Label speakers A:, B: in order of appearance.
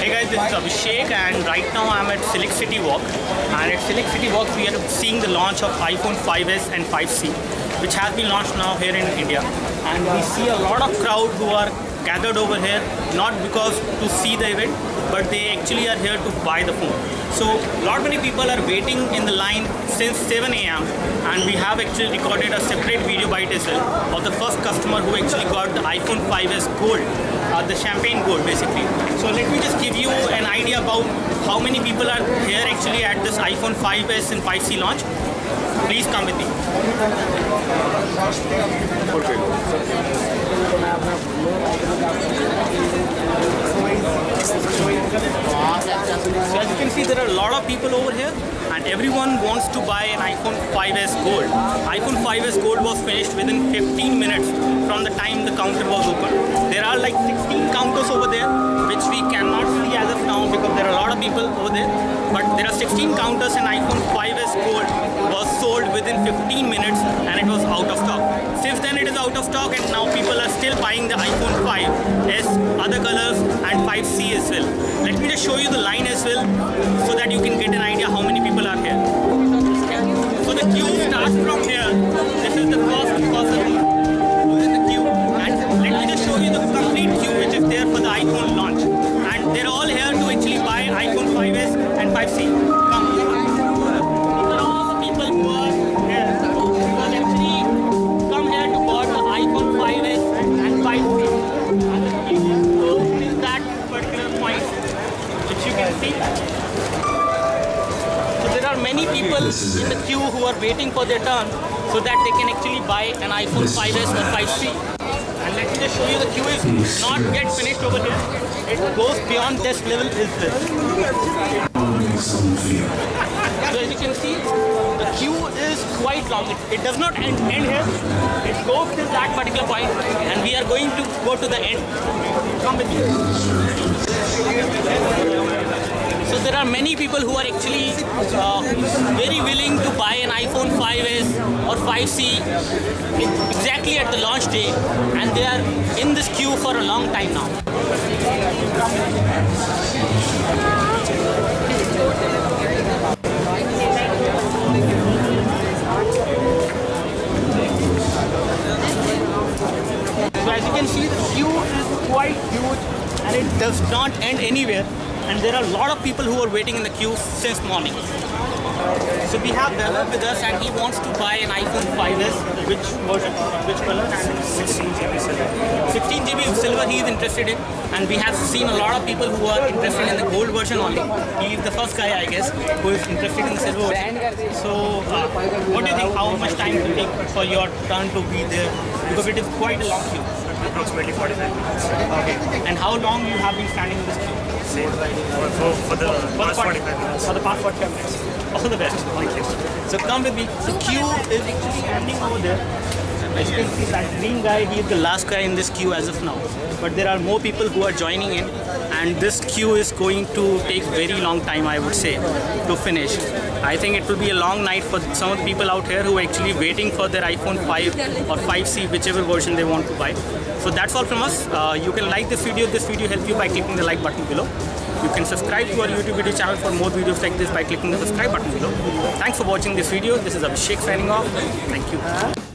A: Hey guys, this is Abhishek and right now I'm at Select City Walk, and at Select City Walk we are seeing the launch of iPhone 5s and 5C, which has been launched now here in India, and we see a lot of crowd who are gathered over here not because to see the event, but they actually are here to buy the phone. So many people are waiting in the line since 7 AM, and we have actually recorded a separate video bite as well of the first customer who actually got the iPhone 5s Gold, the champagne gold basically. So let me just give you an idea about how many people are here actually at this iPhone 5s and 5C launch. Please come with me. So as you can see, there are a lot of people over here and everyone wants to buy an iPhone 5s Gold. iPhone 5s Gold was finished within 15 minutes from the time the counter was open. There are like 16 counters over there which we cannot see as of now because there are a lot of people over there. But there are 16 counters and iPhone 5s Gold was sold within 15 minutes and it was out of stock. Since then it is out of stock and now people are still buying the iPhone 5s, other colors and 5C as well. Let me just show you the line as well so that you can get an idea how many people are here. So the queue starts from here. This is the first person who is in the queue, and let me just show you the complete queue which is there for the iPhone launch. And they're all here to actually buy iPhone 5s and 5C. Come. These are all the people who are here who have actually come here to buy the iPhone 5s and 5C. And the queue goes till that particular point, which you can see. So there are many people in the queue who are waiting for their turn so that they can actually buy an iPhone 5s or 5C. And let me just show you, the queue is not yet finished over here. It goes beyond this level is this. So as you can see, the queue is quite long. It does not end here. It goes till that particular point and we are going to go to the end. Come with me. So there are many people who are actually very willing to buy an iPhone 5s or 5C exactly at the launch day, and they are in this queue for a long time now. So as you can see, the queue is quite huge and it does not end anywhere. And there are a lot of people who are waiting in the queue since morning. So we have Bella with us and he wants to buy an iPhone 5s. Which version? Which color?
B: 16GB silver.
A: 16GB silver he is interested in. And we have seen a lot of people who are interested in the gold version only. He is the first guy, I guess, who is interested in the silver version. So what do you think? How much time will it take for your turn to be there? Because it is quite a long queue.
B: Approximately 45 minutes.
A: Okay. And how long you have been standing in this queue?
B: Same. For the past 45 minutes.
A: For the past 45 minutes. All the best.
B: Thank you.
A: So come with me. The queue is actually standing over there. As you can see, that green guy, he is the last guy in this queue as of now. But there are more people who are joining in, and this queue is going to take very long time, I would say, to finish. I think it will be a long night for some of the people out here who are actually waiting for their iPhone 5 or 5C, whichever version they want to buy. So that's all from us. You can like this video. This video helps you by clicking the like button below. You can subscribe to our YouTube video channel for more videos like this by clicking the subscribe button below. Thanks for watching this video. This is Abhishek signing off. Thank you.